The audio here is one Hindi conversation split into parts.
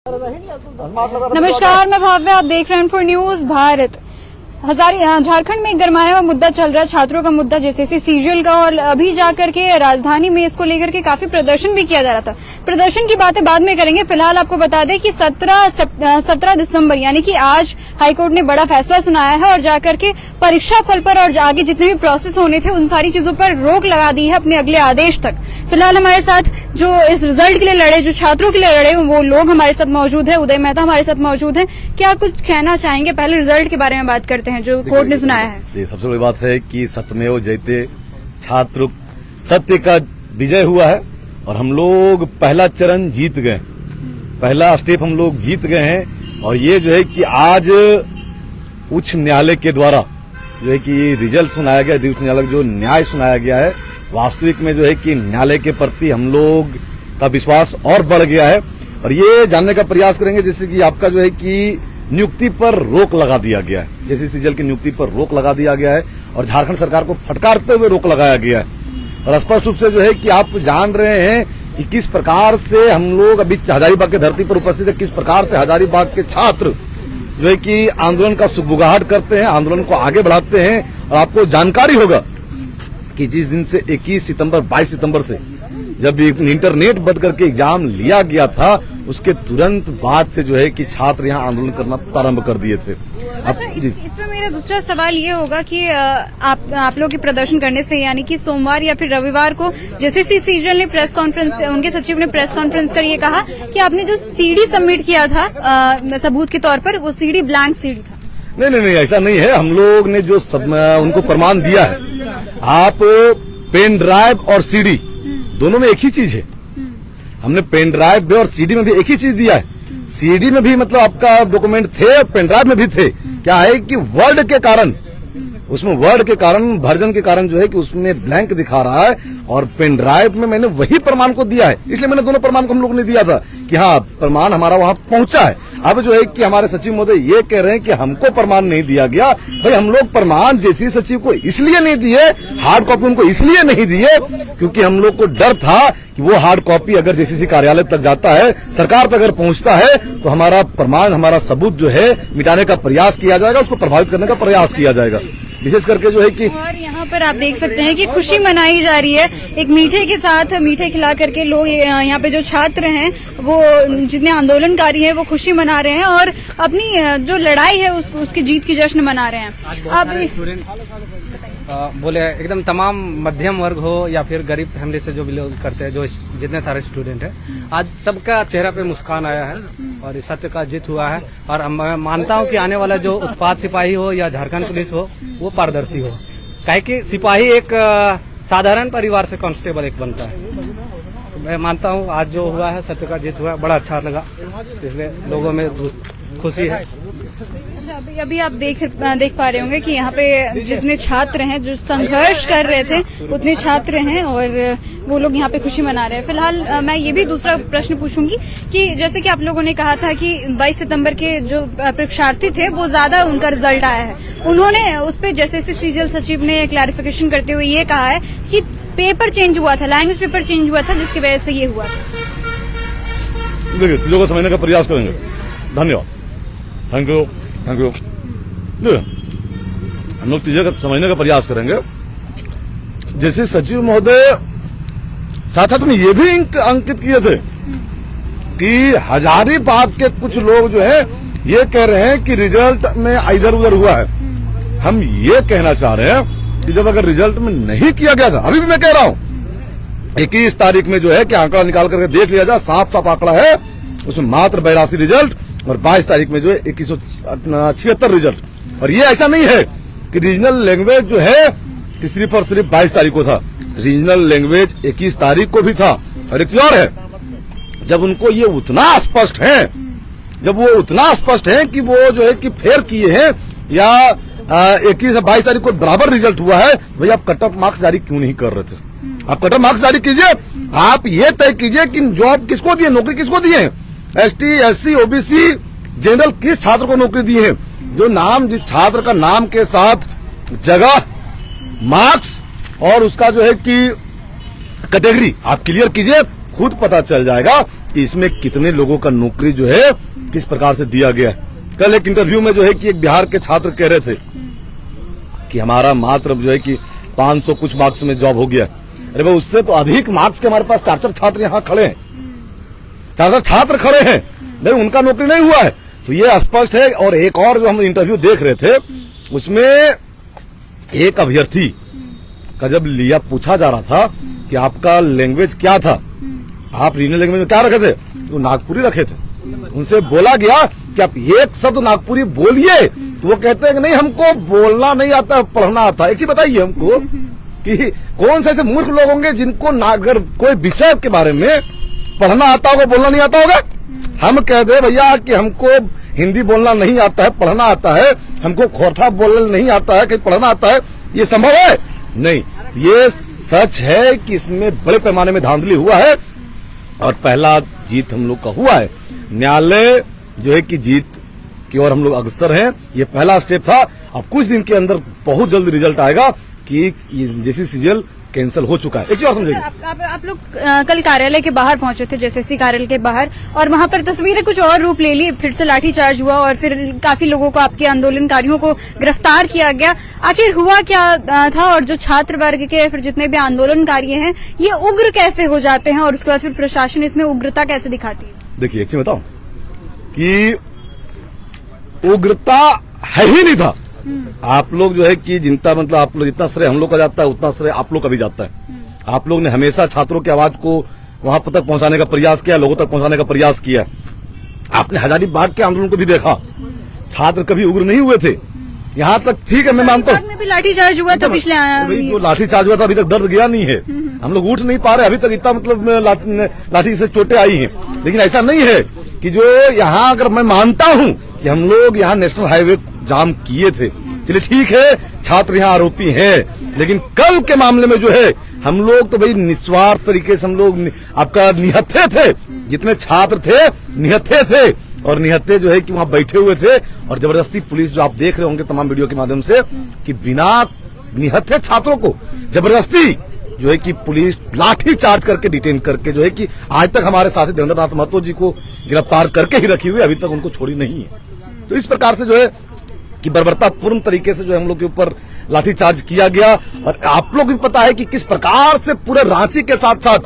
नमस्कार, मैं भाव्या, आप देख रहे हैं फॉर न्यूज भारत। झारखंड में गरमाया हुआ मुद्दा चल रहा है, छात्रों का मुद्दा जेसीसी सीजीएल का, और अभी जाकर के राजधानी में इसको लेकर के काफी प्रदर्शन भी किया जा रहा था। प्रदर्शन की बातें बाद में करेंगे। फिलहाल आपको बता दें कि 17 दिसंबर यानी कि आज हाईकोर्ट ने बड़ा फैसला सुनाया है और जाकर के परीक्षा फल पर और आगे जितने भी प्रोसेस होने थे उन सारी चीजों पर रोक लगा दी है अपने अगले आदेश तक। फिलहाल हमारे साथ जो इस रिजल्ट के लिए लड़े, जो छात्रों के लिए लड़े, वो लोग हमारे साथ मौजूद है। उदय मेहता हमारे साथ मौजूद है। क्या कुछ कहना चाहेंगे? पहले रिजल्ट के बारे में बात करते हैं जो कोर्ट ने सुनाया है। सबसे बड़ी बात है कि सत्यमेव जयते, छात्र सत्य का विजय हुआ है और हम लोग पहला चरण जीत गए, पहला स्टेप हम लोग जीत गए हैं। और ये जो है कि आज उच्च न्यायालय के द्वारा जो है कि रिजल्ट सुनाया गया, उच्च न्यायालय जो न्याय सुनाया गया है, वास्तविक में जो है कि न्यायालय के प्रति हम लोग का विश्वास और बढ़ गया है। और ये जानने का प्रयास करेंगे जैसे कि आपका जो है कि नियुक्ति पर रोक लगा दिया गया है, जैसे सीजीएल की नियुक्ति पर रोक लगा दिया गया है और झारखंड सरकार को फटकारते हुए रोक लगाया गया है। और स्पष्ट रूप से जो है कि आप जान रहे हैं कि किस प्रकार से हम लोग अभी हजारीबाग की धरती पर उपस्थित है, किस प्रकार से हजारीबाग के छात्र जो है कि आंदोलन का सुगबुगाहट करते हैं, आंदोलन को आगे बढ़ाते हैं। और आपको जानकारी होगा कि जिस दिन से 21 सितंबर 22 सितंबर से जब इंटरनेट बंद करके एग्जाम लिया गया था, उसके तुरंत बाद से जो है कि छात्र यहाँ आंदोलन करना प्रारंभ कर दिए थे। अच्छा, इसमें मेरा दूसरा सवाल ये होगा कि आप लोग के प्रदर्शन करने से यानी कि सोमवार या फिर रविवार को जैसे सीजीएल ने प्रेस कॉन्फ्रेंस, उनके सचिव ने प्रेस कॉन्फ्रेंस कर ये कहा कि आपने जो सीडी सबमिट किया था सबूत के तौर पर, वो सीडी ब्लैंक सीडी था। नहीं, ऐसा नहीं है। हम लोग ने जो उनको प्रमाण दिया है, आप पेन ड्राइव और सीडी दोनों में एक ही चीज है। हमने पेन ड्राइव में और सीडी में भी एक ही चीज दिया है। सीडी में भी मतलब आपका डॉक्यूमेंट थे, पेन ड्राइव में भी थे। क्या है कि वर्ड के कारण, उसमें वर्ड के कारण, वर्जन के कारण जो है कि उसमें ब्लैंक दिखा रहा है, और पेन ड्राइव में मैंने वही प्रमाण को दिया है। इसलिए मैंने दोनों प्रमाण को हम लोग ने दिया था कि हाँ, प्रमाण हमारा वहां पहुंचा है। अब जो है कि हमारे सचिव महोदय ये कह रहे हैं कि हमको प्रमाण नहीं दिया गया। भाई, हम लोग प्रमाण जेसी सचिव को इसलिए नहीं दिए, हार्ड कॉपी उनको इसलिए नहीं दिए क्योंकि हम लोग को डर था कि वो हार्ड कॉपी अगर जेसीसी कार्यालय तक जाता है, सरकार तक अगर पहुंचता है, तो हमारा प्रमाण, हमारा सबूत जो है मिटाने का प्रयास किया जाएगा, उसको प्रभावित करने का प्रयास किया जाएगा। विशेष करके जो है कि और यहाँ पर आप देख सकते हैं कि खुशी मनाई जा रही है एक मीठे के साथ, मीठे खिला करके लोग यहाँ पे जो छात्र हैं, वो जितने आंदोलनकारी हैं, वो खुशी मना रहे हैं और अपनी जो लड़ाई है उसकी जीत की जश्न मना रहे हैं। अब बोले एकदम तमाम मध्यम वर्ग हो या फिर गरीब फैमिली से जो बिलोंग करते हैं, जो जितने सारे स्टूडेंट हैं, आज सबका चेहरा पे मुस्कान आया है और इस सत्य का जीत हुआ है। और मैं मानता हूं कि आने वाला जो उत्पाद सिपाही हो या झारखंड पुलिस हो, वो पारदर्शी हो। काहे कि सिपाही एक साधारण परिवार से कांस्टेबल एक बनता है। तो मैं मानता हूं आज जो हुआ है, सत्य का जीत हुआ है, बड़ा अच्छा लगा, इसलिए लोगों में खुशी है। अच्छा, अभी आप देख पा रहे होंगे कि यहाँ पे जितने छात्र हैं जो संघर्ष कर रहे थे, उतने छात्र हैं और वो लोग यहाँ पे खुशी मना रहे हैं। फिलहाल मैं ये भी दूसरा प्रश्न पूछूंगी कि जैसे कि आप लोगों ने कहा था कि 22 सितंबर के जो परीक्षार्थी थे वो ज्यादा उनका रिजल्ट आया है, उन्होंने उस पर जैसे सीजीएल सचिव ने क्लैरिफिकेशन करते हुए ये कहा है कि पेपर चेंज हुआ था, लैंग्वेज पेपर चेंज हुआ था, जिसकी वजह से ये हुआ था। देखिए, चीजों को समझने का प्रयास करेंगे। धन्यवाद, थैंक यू। हम लोग चीजें समझने का प्रयास करेंगे। जैसे सचिव महोदय साथ में ये भी अंकित किए थे कि हजारीबाग के कुछ लोग जो है ये कह रहे हैं कि रिजल्ट में इधर उधर हुआ है। हम ये कहना चाह रहे हैं कि जब अगर रिजल्ट में नहीं किया गया था, अभी भी मैं कह रहा हूं, 21 तारीख में जो है कि आंकड़ा निकाल करके देख लिया जाए, साफ साफ आंकड़ा है, उसमें मात्र 82 रिजल्ट, और 22 तारीख में जो है 2176 रिजल्ट। और ये ऐसा नहीं है कि रीजनल लैंग्वेज जो है कि सिर्फ और सिर्फ 22 तारीख को था, रीजनल लैंग्वेज 21 तारीख को भी था। और एक चीज और है, जब उनको ये उतना स्पष्ट है, जब वो उतना स्पष्ट है कि वो जो है कि फेर किए हैं या 21 और 22 तारीख को बराबर रिजल्ट हुआ है, भाई आप कट ऑफ मार्क्स जारी क्यों नहीं कर रहे थे? आप कट ऑफ मार्क्स जारी कीजिए, आप ये तय कीजिए कि जॉब किसको दिए, नौकरी किसको दिए हैं, एसटी, एससी, ओबीसी, जनरल किस छात्र को नौकरी दी है। जो नाम, जिस छात्र का नाम के साथ जगह, मार्क्स और उसका जो है कि कैटेगरी आप क्लियर कीजिए, खुद पता चल जाएगा कि इसमें कितने लोगों का नौकरी जो है किस प्रकार से दिया गया है। कल एक इंटरव्यू में जो है कि एक बिहार के छात्र कह रहे थे कि हमारा मात्र जो है कि 500 कुछ मार्क्स में जॉब हो गया। अरे भाई, उससे तो अधिक मार्क्स के हमारे पास 4 छात्र यहाँ खड़े हैं, 4 छात्र खड़े हैं, नहीं उनका नौकरी नहीं हुआ है। तो ये स्पष्ट है। और एक और जो हम इंटरव्यू देख रहे थे उसमें एक अभ्यर्थी का जब लिया पूछा जा रहा था कि आपका लैंग्वेज क्या था, आप रीजनल लैंग्वेज में क्या रखे थे, तो नागपुरी रखे थे। उनसे बोला गया कि आप एक शब्द नागपुरी बोलिए, तो वो कहते हैं कि नहीं हमको बोलना नहीं आता, पढ़ना आता। एक चीज बताइए हमको कि कौन से ऐसे मूर्ख लोग होंगे जिनको अगर कोई विषय के बारे में पढ़ना आता होगा, बोलना नहीं आता होगा। हम कह दे भैया कि हमको हिंदी बोलना नहीं आता है, पढ़ना आता है, हमको खोरठा बोलना नहीं आता है, कहीं पढ़ना आता है, ये संभव है? नहीं। ये सच है कि इसमें बड़े पैमाने में धांधली हुआ है और पहला जीत हम लोग का हुआ है। न्यायालय जो है कि जीत की ओर हम लोग अग्रसर हैं। ये पहला स्टेप था। अब कुछ दिन के अंदर बहुत जल्द रिजल्ट आएगा कि जेसी सीजीएल कैंसिल हो चुका है। एक चीज और समझिए, आप लोग कल कार्यालय के बाहर पहुंचे थे, जेसीसी कार्यालय के बाहर, और वहां पर तस्वीरें कुछ और रूप ले ली। फिर से लाठीचार्ज हुआ और फिर काफी लोगों को, आपके आंदोलनकारियों को गिरफ्तार किया गया। आखिर हुआ क्या था? और जो छात्र वर्ग के फिर जितने भी आंदोलनकारी हैं, ये उग्र कैसे हो जाते हैं और उसके बाद फिर प्रशासन इसमें उग्रता कैसे दिखाती है? देखिए, एक चीज बताओ कि उग्रता है ही नहीं था। आप लोग जो है कि जिनका मतलब आप लोग जितना श्रेय हम लोग का जाता है उतना श्रेय आप लोग का भी जाता है। आप लोग ने हमेशा छात्रों की आवाज को वहां तक पहुंचाने का प्रयास किया, लोगों तक पहुंचाने का प्रयास किया। आपने हजारीबाग के आंदोलन को भी देखा, छात्र कभी उग्र नहीं हुए थे। यहाँ तक ठीक है, मैं मानता हूँ भी लाठीचार्ज हुआ था पिछले, जो लाठीचार्ज हुआ था अभी तक दर्द गया नहीं है। हम लोग उठ नहीं पा रहे अभी तक, इतना मतलब लाठी से चोटें आई हैं। लेकिन ऐसा नहीं है कि जो यहाँ, अगर मैं मानता हूँ कि हम लोग यहाँ नेशनल हाईवे जाम किए थे, चलिए ठीक है, छात्र यहाँ आरोपी हैं, लेकिन कल के मामले में जो है हम लोग तो भाई निस्वार्थ तरीके से हम लोग आपका निहत्थे थे। जितने छात्र थे निहत्थे थे, और निहत्थे जो है कि वहां बैठे हुए थे। और जबरदस्ती पुलिस, जो आप देख रहे होंगे तमाम वीडियो के माध्यम से, कि बिना निहत्थे छात्रों को जबरदस्ती जो है कि पुलिस लाठी चार्ज करके डिटेन करके जो है कि आज तक हमारे साथी देवेंद्र नाथ महतो जी को गिरफ्तार करके ही रखी हुई, अभी तक उनको छोड़ी नहीं है। तो इस प्रकार से जो है कि बर्बरतापूर्ण तरीके से जो है हम लोग के ऊपर लाठीचार्ज किया गया। और आप लोग भी पता है कि किस प्रकार से पूरे रांची के साथ साथ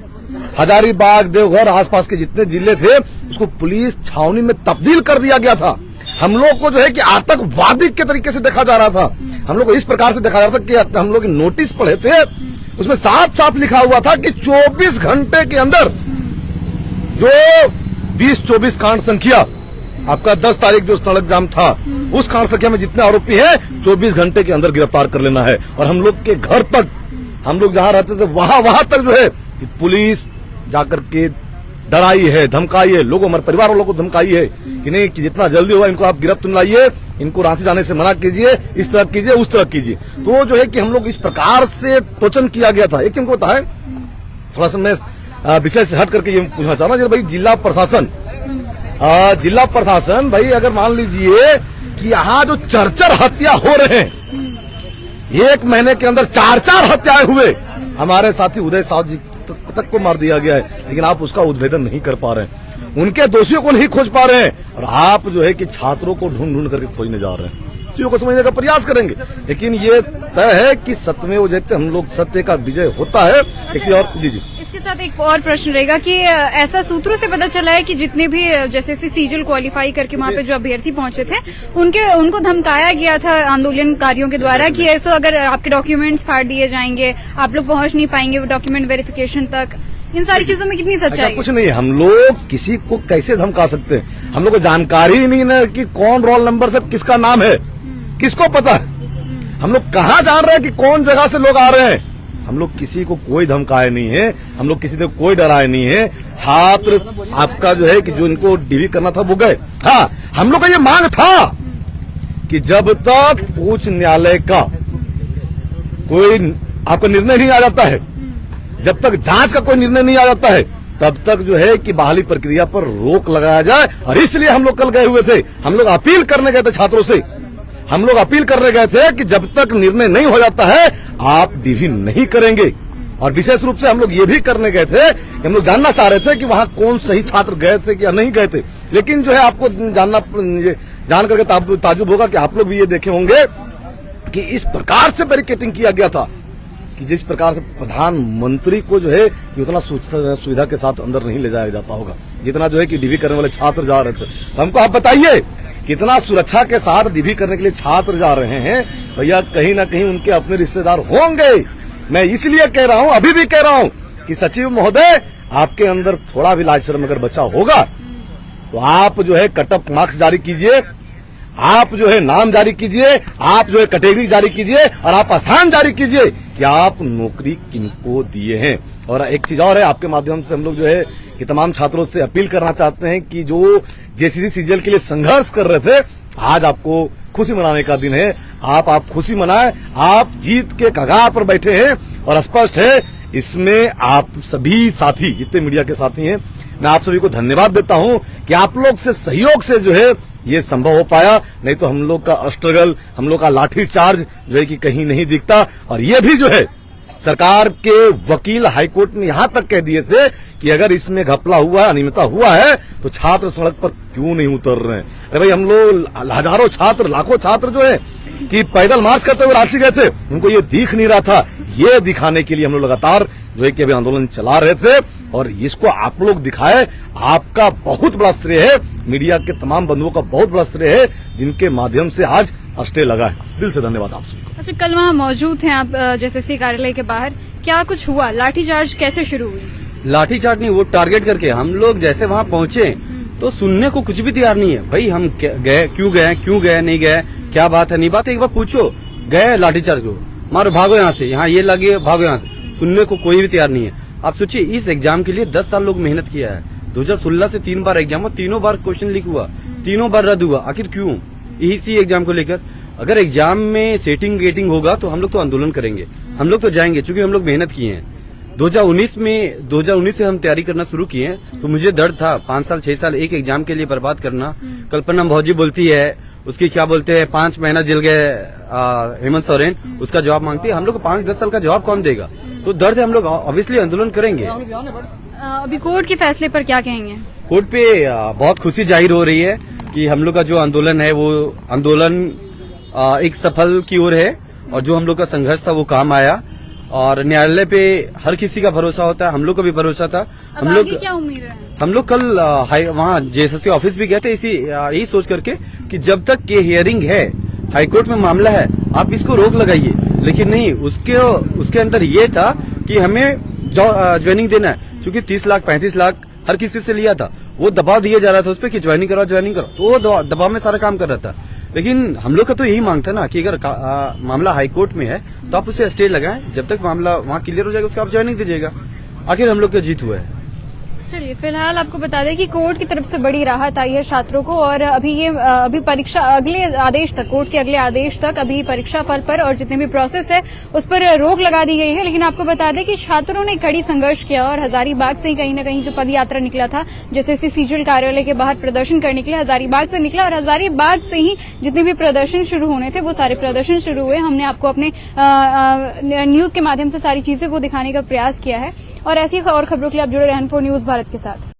हजारीबाग, देवघर, आसपास के जितने जिले थे उसको पुलिस छावनी में तब्दील कर दिया गया था। हम लोग को जो है कि आतंकवादी के तरीके से देखा जा रहा था। हम लोग को इस प्रकार से देखा जा रहा था कि हम लोग नोटिस पढ़े थे, उसमें साफ साफ लिखा हुआ था कि 24 घंटे के अंदर जो 20-24 कांड संख्या, आपका 10 तारीख जो सड़क जाम था, उस कांड संख्या में जितने आरोपी हैं 24 घंटे के अंदर गिरफ्तार कर लेना है। और हम लोग के घर तक, हम लोग जहां रहते थे वहां तक जो है कि पुलिस जाकर के डराई है, धमकाई है, लोगों, हमारे परिवार वालों को धमकाई है कि नहीं, कि जितना जल्दी होगा इनको आप गिरफ्त में लाइए, इनको रांची जाने से मना कीजिए, इस तरह कीजिए, उस तरह कीजिए। तो जो है कि हम लोग इस प्रकार से टोचन किया गया था। एक चीज को बताए, थोड़ा सा मैं विषय से हट करके ये पूछना चाह रहा हूँ, भाई जिला प्रशासन भाई, अगर मान लीजिए कि यहाँ जो 4 हत्या हो रहे हैं, 1 महीने के अंदर 4 हत्याएं हुए, हमारे साथी उदय साहब जी तक को मार दिया गया है, लेकिन आप उसका उद्भेदन नहीं कर पा रहे हैं, उनके दोषियों को नहीं खोज पा रहे हैं, और आप जो है कि छात्रों को ढूंढ करके खोजने जा रहे हैं। चीजों को समझने का प्रयास करेंगे, लेकिन ये तय है कि सत्यमेव जयते, हम लोग सत्य का विजय होता है। एक चीज और, जी। इसके साथ एक और प्रश्न रहेगा कि ऐसा सूत्रों से पता चला है कि जितने भी जैसे सीजीएल क्वालिफाई करके वहां पे जो अभ्यर्थी पहुंचे थे, उनको धमकाया गया था आंदोलनकारियों के द्वारा कि ऐसा अगर आपके डॉक्यूमेंट्स फाड़ दिए जाएंगे, आप लोग पहुंच नहीं पाएंगे डॉक्यूमेंट वेरिफिकेशन तक। इन सारी चीजों में कितनी सच्चाई? कुछ नहीं, हम लोग किसी को कैसे धमका सकते हैं? हम लोग को जानकारी ही नहीं ना कि कौन रोल नंबर से किसका नाम है, किसको पता है? हम लोग कहाँ जान रहे हैं कि कौन जगह से लोग आ रहे हैं? हम लोग किसी को कोई धमकाए नहीं है, हम लोग किसी को कोई डराए नहीं है। छात्र आपका जो है कि जो इनको डीवी करना था वो गए। हाँ, हम लोग का ये मांग था कि जब तक उच्च न्यायालय का कोई आपका निर्णय नहीं आ जाता है, जब तक जांच का कोई निर्णय नहीं आ जाता है, तब तक जो है कि बहाली प्रक्रिया पर रोक लगाया जाए। और इसलिए हम लोग कल गए हुए थे, हम लोग अपील करने गए थे छात्रों से, हम लोग अपील करने गए थे कि जब तक निर्णय नहीं हो जाता है आप डीवी नहीं करेंगे। और विशेष रूप से हम लोग ये भी करने गए थे कि हम लोग जानना चाह रहे थे कि वहां कौन सही छात्र गए थे या नहीं गए थे। लेकिन जो है आपको जान करके ताजुब होगा कि आप लोग भी ये देखे होंगे कि इस प्रकार से बैरिकेटिंग किया गया था कि जिस प्रकार से प्रधानमंत्री को जो है उतना सुविधा के साथ अंदर नहीं ले जाया जाता होगा जितना जो है कि डीवी करने वाले छात्र जा रहे थे। तो हमको आप बताइए कितना सुरक्षा के साथ डीवी करने के लिए छात्र जा रहे हैं। भैया कहीं ना कहीं उनके अपने रिश्तेदार होंगे। मैं इसलिए कह रहा हूं, अभी भी कह रहा हूं कि सचिव महोदय आपके अंदर थोड़ा भी लाज शर्म अगर बचा होगा तो आप जो है कट ऑफ मार्क्स जारी कीजिए, आप जो है नाम जारी कीजिए, आप जो है कैटेगरी जारी कीजिए और आप स्थान जारी कीजिए कि आप नौकरी किनको दिए हैं। और एक चीज और है, आपके माध्यम से हम लोग जो है ये तमाम छात्रों से अपील करना चाहते हैं कि जो जेसीसी सीजीएल के लिए संघर्ष कर रहे थे, आज आपको खुशी मनाने का दिन है। आप खुशी मनाएं, आप जीत के कगार पर बैठे हैं और स्पष्ट है इसमें आप सभी साथी जितने मीडिया के साथी हैं मैं आप सभी को धन्यवाद देता हूं कि आप लोग से सहयोग से जो है ये संभव हो पाया। नहीं तो हम लोग का स्ट्रगल, हम लोग का लाठी चार्ज जो है कि कहीं नहीं दिखता। और ये भी जो है सरकार के वकील हाईकोर्ट ने यहां तक कह दिए थे कि अगर इसमें घपला हुआ है, अनियमितता हुआ है तो छात्र सड़क पर क्यों नहीं उतर रहे हैं। अरे भाई हम लोग हजारों छात्र, लाखों छात्र जो है कि पैदल मार्च करते हुए रांची गए थे, उनको ये दिख नहीं रहा था। ये दिखाने के लिए हम लोग लगातार जो है कि अभी आंदोलन चला रहे थे और इसको आप लोग दिखाए। आपका बहुत बड़ा श्रेय है, मीडिया के तमाम बंधुओं का बहुत बड़ा श्रेय है जिनके माध्यम से आज स्टे लगा है। दिल से धन्यवाद आप सभी को। अच्छा, कल वहाँ मौजूद थे आप जेसीसी कार्यालय के बाहर, क्या कुछ हुआ? लाठीचार्ज कैसे शुरू हुई? लाठीचार्ज नहीं, वो टारगेट करके हम लोग जैसे वहाँ पहुंचे तो सुनने को कुछ भी तैयार नहीं है। भाई हम गए, क्यों गए नहीं गए, क्या बात है नहीं बात है, एक बार पूछो। गए लाठीचार्ज को, मारो भागो यहाँ से, यहाँ ये लगे भागो यहाँ से। सुनने को कोई भी तैयार नहीं है। आप सोचिए इस एग्जाम के लिए 10 साल लोग मेहनत किया है। 2016 से 3 बार एग्जाम हुआ, तीनों बार क्वेश्चन लीक हुआ, तीनों बार रद्द हुआ। आखिर क्यों? इसी एग्जाम को लेकर अगर एग्जाम में सेटिंग गेटिंग होगा तो हम लोग तो आंदोलन करेंगे, हम लोग तो जाएंगे, क्योंकि हम लोग मेहनत किए हैं। 2019 से हम तैयारी करना शुरू किए हैं तो मुझे डर था 5 साल 6 साल एक एग्जाम के लिए बर्बाद करना। कल्पना भौजी बोलती है उसकी क्या बोलते हैं 5 महीना जेल गए हेमंत सोरेन, उसका जवाब मांगती है। हम लोग को 5-10 साल का जवाब कौन देगा? तो दर्द है, हम लोग ऑब्वियसली आंदोलन करेंगे। अभी कोर्ट के फैसले पर क्या कहेंगे? कोर्ट पे बहुत खुशी जाहिर हो रही है कि हम लोग का जो आंदोलन है वो आंदोलन एक सफल की ओर है और जो हम लोग का संघर्ष था वो काम आया। और न्यायालय पे हर किसी का भरोसा होता है, हम लोग का भी भरोसा था। हम लोग क्या उम्मीद है? हम लोग कल वहाँ जेएसएससी ऑफिस भी गए थे यही सोच करके कि जब तक ये हियरिंग है, हाईकोर्ट में मामला है, आप इसको रोक लगाइए। लेकिन नहीं, उसके अंदर ये था कि हमें ज्वाइनिंग देना है, क्योंकि 30 लाख 35 लाख हर किसी से लिया था, वो दबाव दिया जा रहा था उस पर कि ज्वाइनिंग करो तो वो दबाव में सारा काम कर रहा था। लेकिन हम लोग का तो यही मांग था ना कि अगर मामला हाईकोर्ट में है तो आप उसे स्टे लगाएं, जब तक मामला वहाँ क्लियर हो जाएगा उसका आप ज्वाइनिंग दीजिएगा। आखिर हम लोग का जीत हुआ है। चलिए, फिलहाल आपको बता दें कि कोर्ट की तरफ से बड़ी राहत आई है छात्रों को और अभी परीक्षा अगले आदेश तक, कोर्ट के अगले आदेश तक अभी परीक्षा फल पर और जितने भी प्रोसेस है उस पर रोक लगा दी गई है। लेकिन आपको बता दें कि छात्रों ने कड़ी संघर्ष किया और हजारीबाग से ही कहीं न कहीं जो पद यात्रा निकला था, जैसे सीजीएल कार्यालय के बाहर प्रदर्शन करने के लिए हजारीबाग से निकला और हजारीबाग से ही जितने भी प्रदर्शन शुरू होने थे वो सारे प्रदर्शन शुरू हुए। हमने आपको अपने न्यूज के माध्यम से सारी चीजें को दिखाने का प्रयास किया है और ऐसी और खबरों के लिए आप जुड़े रहें 4 न्यूज भारत के साथ।